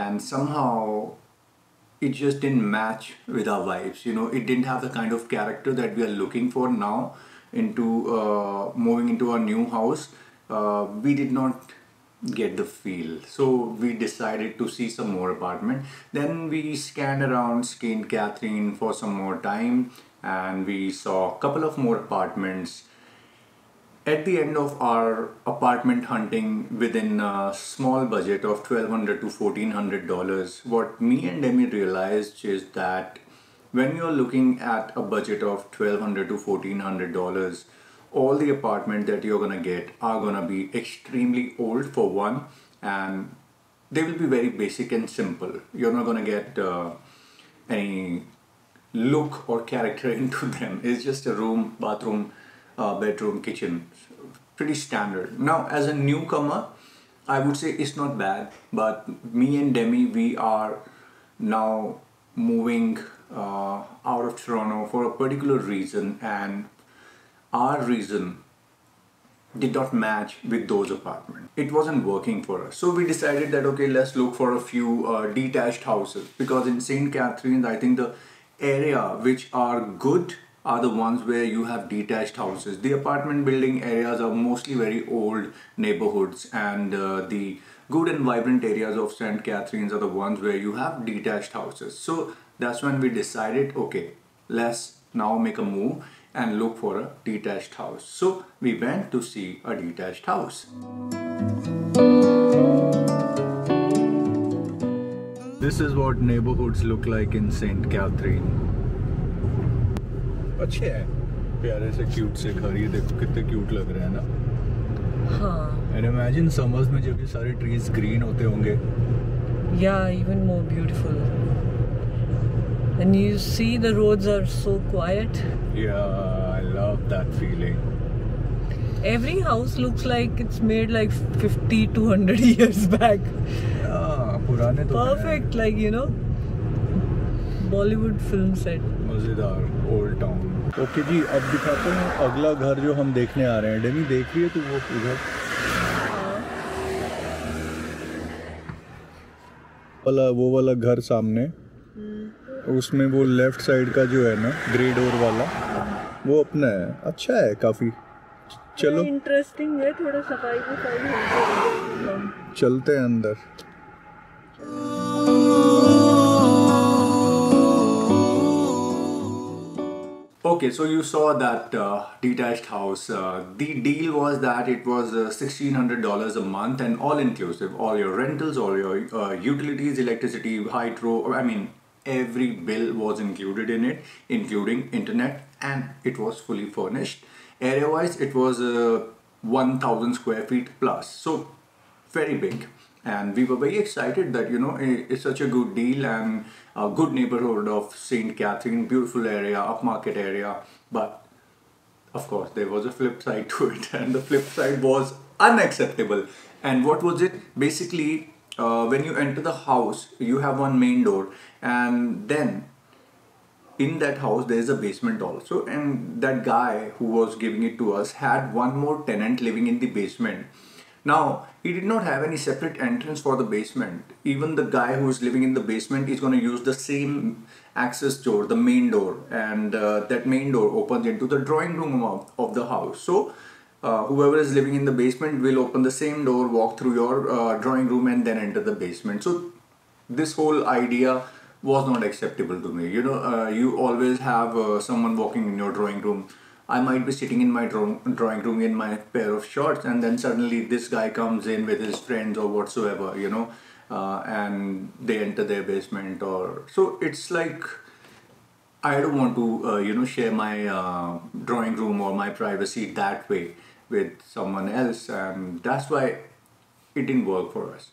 and somehow it just didn't match with our vibes. It didn't have the kind of character that we are looking for now into moving into our new house. We did not get the feel, so we decided to see some more apartment. Then we scanned around St. Catherine for some more time, and we saw a couple of more apartments. At the end of our apartment hunting within a small budget of $1,200 to $1,400, what me and Demi realized is that when you're looking at a budget of $1,200 to $1,400, all the apartments that you're gonna get are gonna be extremely old for one, and they will be very basic and simple. You're not gonna get any look or character into them. It's just a room, bathroom, bedroom, kitchen, pretty standard. Now, as a newcomer, I would say it's not bad, but me and Demi, we are now moving out of Toronto for a particular reason, and our reason did not match with those apartments. It wasn't working for us. So we decided that, okay, let's look for a few detached houses, because in St. Catharines, I think the area which are good are the ones where you have detached houses. The apartment building areas are mostly very old neighborhoods, and the good and vibrant areas of St. Catharines are the ones where you have detached houses. So that's when we decided, okay, let's now make a move and look for a detached house. So we went to see a detached house. This is what neighborhoods look like in St. Catherine. अच्छे हैं, प्यारे से cute से घर, ये देखो कितने cute लग रहे हैं ना. हाँ. And imagine summers में जब ये सारे trees green होते होंगे. Yeah, even more beautiful. And you see the roads are so quiet. Yeah, I love that feeling. Every house looks like it's made like 50 to 100 years back. Yeah, पुराने तो Perfect, like Bollywood film set. मजेदार old town. Okay जी, अब दिखाते हैं अगला घर जो हम देखने आ रहे हैं. डेमी देख रही है तू वो उधर वाला, वो वाला घर सामने, उसमें वो लेफ्ट साइड का जो है ना ग्रे डोर वाला, वो अपना है. अच्छा है काफी. चलो इंटरेस्टिंग है, थोड़ा सफाई चलते हैं अंदर. Okay, so you saw that detached house. The deal was that it was $1,600 a month and all inclusive. All your rentals, all your utilities, electricity, hydro, I mean, every bill was included in it, including internet, and it was fully furnished. Area wise, it was 1,000 square feet plus. So, very big. And we were very excited that, it's such a good deal and a good neighborhood of St. Catherine, beautiful area, upmarket area. But of course, there was a flip side to it, and the flip side was unacceptable. And what was it? Basically, when you enter the house, you have one main door, and then in that house there is a basement also, and that guy who was giving it to us had one more tenant living in the basement. Now, he did not have any separate entrance for the basement. Even the guy who is living in the basement is going to use the same access door, the main door, and that main door opens into the drawing room of the house. So, whoever is living in the basement will open the same door, walk through your drawing room, and then enter the basement. So, this whole idea was not acceptable to me. You always have someone walking in your drawing room. I might be sitting in my drawing room in my pair of shorts, and then suddenly this guy comes in with his friends or whatsoever, and they enter their basement. Or so it's like, I don't want to share my drawing room or my privacy that way with someone else, and that's why it didn't work for us.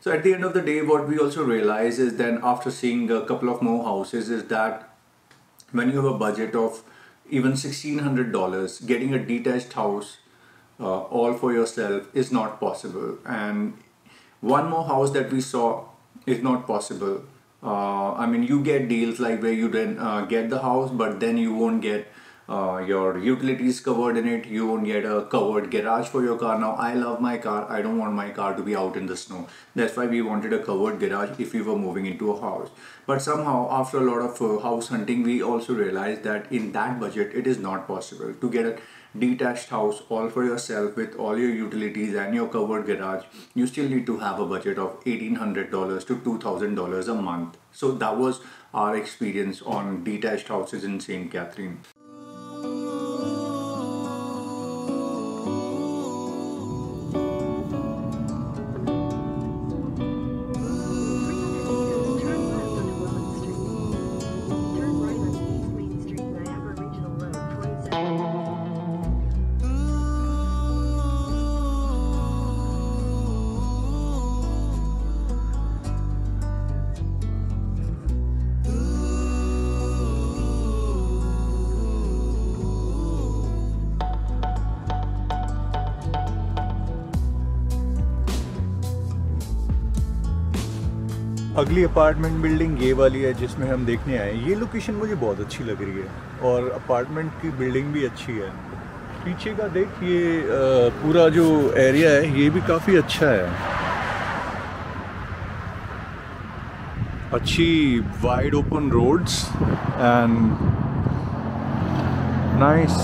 So at the end of the day, what we also realize is then, after seeing a couple of more houses, is that when you have a budget of even $1,600, getting a detached house all for yourself is not possible. And one more house that we saw is not possible. I mean, you get deals like where you then get the house, but then you won't get your utilities covered in it. You won't get a covered garage for your car. Now I love my car, I don't want my car to be out in the snow. That's why we wanted a covered garage if we were moving into a house. But somehow after a lot of house hunting, we also realized that in that budget it is not possible to get a detached house all for yourself with all your utilities and your covered garage. You still need to have a budget of $1,800 to $2,000 a month. So that was our experience on detached houses in St. Catherine. अगली apartment building ये वाली है जिसमें हम देखने आए। ये location मुझे बहुत अच्छी लग रही है और अपार्टमेंट की बिल्डिंग भी अच्छी है। पीछे का देख, ये पूरा जो एरिया है ये भी काफ़ी अच्छा है। अच्छी wide open roads and nice.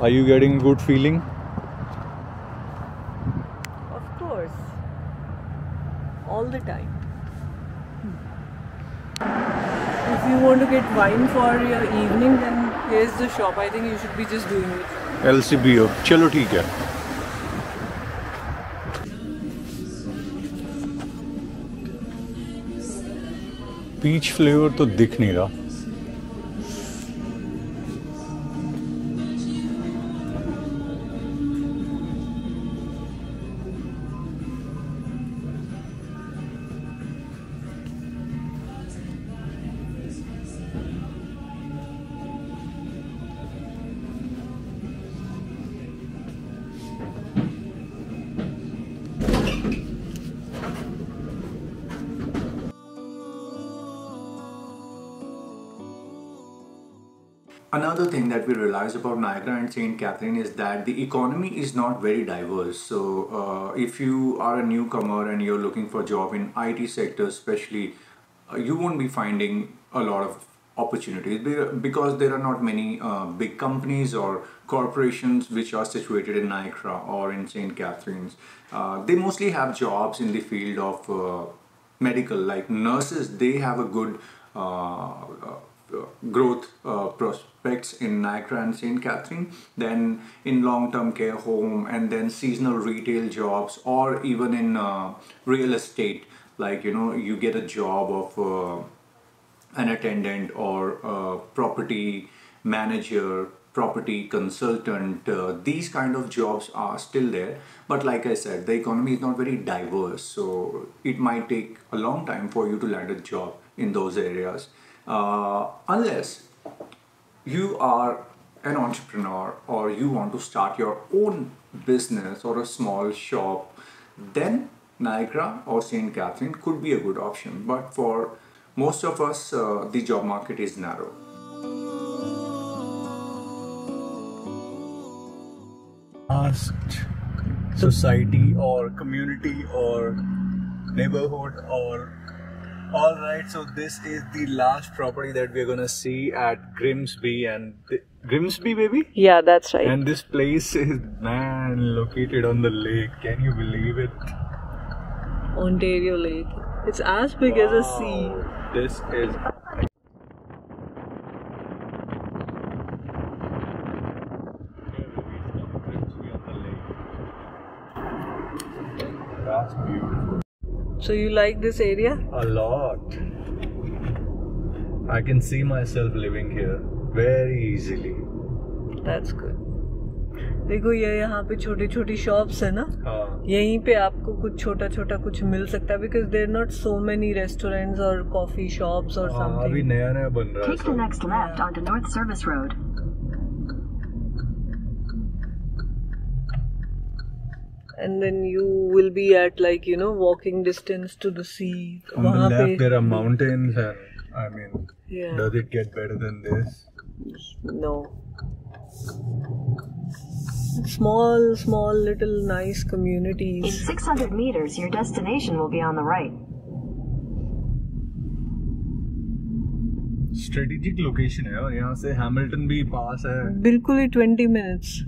Are you getting good feeling? All the time. If you want to get wine for your evening, then here's the shop. I think you should be just doing it. LCBO, चलो ठीक है। Peach flavour तो दिख नहीं रहा। Another thing that we realized about Niagara and St. Catherine is that the economy is not very diverse. So if you are a newcomer and you're looking for a job in IT sector especially, you won't be finding a lot of opportunities because there are not many big companies or corporations which are situated in Niagara or in St. Catharines. They mostly have jobs in the field of medical, like nurses. They have a good growth prospects in Niagara and St. Catherine, then in long-term care home, and then seasonal retail jobs, or even in real estate, like you get a job of an attendant or property manager, property consultant. These kind of jobs are still there, but like I said, the economy is not very diverse, so it might take a long time for you to land a job in those areas. Unless you are an entrepreneur or you want to start your own business or a small shop, then Niagara or St. Catherine could be a good option. But for most of us, the job market is narrow. Asked society or community or neighborhood or all right, so this is the last property that we're gonna see at Grimsby, and Grimsby, baby? Yeah, that's right. And this place is, man, located on the lake. Can you believe it? Ontario Lake. It's as big as a sea. This is that's beautiful. So you like this area? A lot. I can see myself living here very easily. That's good. देखो ये यहाँ पे छोटी छोटी shops है ना, हाँ. यहीं पे आपको कुछ छोटा छोटा कुछ मिल सकता है because there are not so many restaurants or coffee shops or something. अभी नया नया बन रहा है. Take the next left onto North Service Road. And then you will be at walking distance to the sea. On the left there are mountains and I mean, Yeah. does it get better than this? No. Small, little nice In communities. 600 meters, your destination will be on the right. Strategic location है और यहाँ से Hamilton भी पास है. बिल्कुल ही 20 minutes.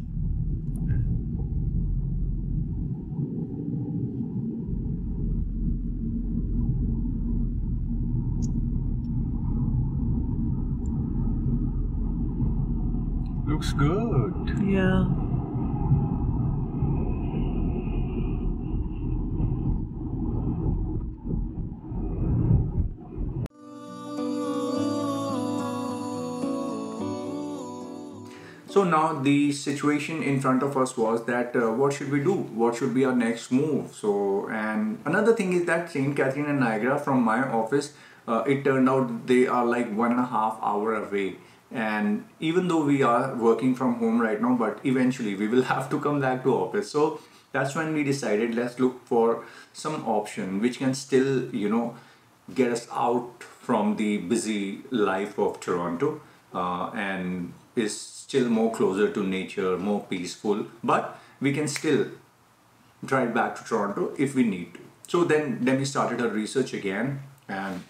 Looks good. Yeah. So now the situation in front of us was that what should we do? What should be our next move? So, and another thing is that St. Catherine and Niagara from my office, it turned out they are like 1.5 hours away. And even though we are working from home right now, but eventually we will have to come back to office. So that's when we decided, let's look for some option which can still, get us out from the busy life of Toronto and is still more closer to nature, more peaceful, but we can still drive back to Toronto if we need to. So then we started our research again, and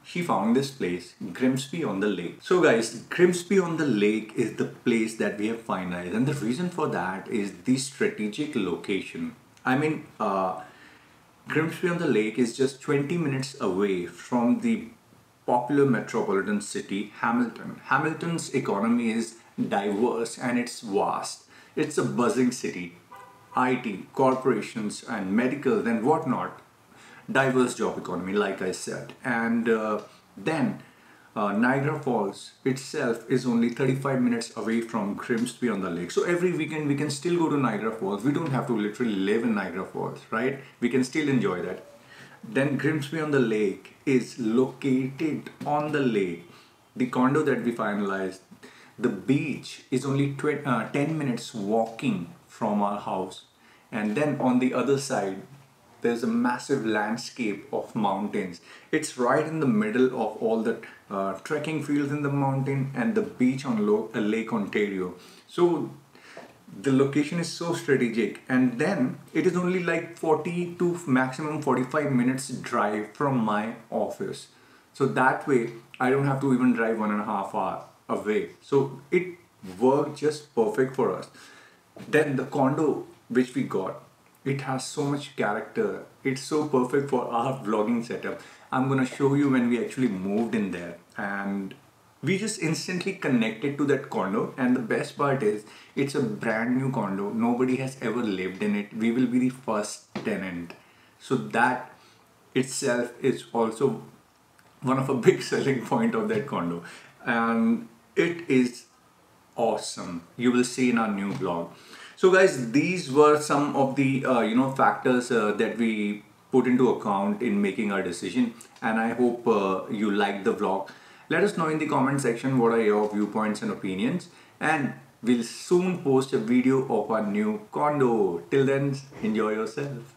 she found this place, Grimsby on the Lake. So guys, Grimsby on the Lake is the place that we have finalized, and the reason for that is the strategic location. I mean, Grimsby on the Lake is just 20 minutes away from the popular metropolitan city Hamilton. Hamilton's economy is diverse and it's vast. It's a buzzing city. IT, corporations and medical and whatnot. Diverse job economy, like I said. And then Niagara Falls itself is only 35 minutes away from Grimsby on the Lake. So every weekend we can still go to Niagara Falls. We don't have to literally live in Niagara Falls, right? We can still enjoy that. Then Grimsby on the Lake is located on the lake. The condo that we finalized, the beach is only 10 minutes walking from our house. And then on the other side, there's a massive landscape of mountains. It's right in the middle of all the trekking fields in the mountain and the beach on Lake Ontario. So the location is so strategic, and then it is only like 40 to maximum 45 minutes drive from my office. So that way I don't have to even drive 1.5 hours away. So it worked just perfect for us. Then the condo which we got, it has so much character. It's so perfect for our vlogging setup. I'm gonna show you when we actually moved in there, and we just instantly connected to that condo. And the best part is it's a brand new condo. Nobody has ever lived in it. We will be the first tenant. So that itself is also one of a big selling point of that condo. And it is awesome. You will see in our new vlog. So guys, these were some of the factors that we put into account in making our decision, and I hope you liked the vlog. Let us know in the comment section what are your viewpoints and opinions, and we'll soon post a video of our new condo. Till then, enjoy yourself.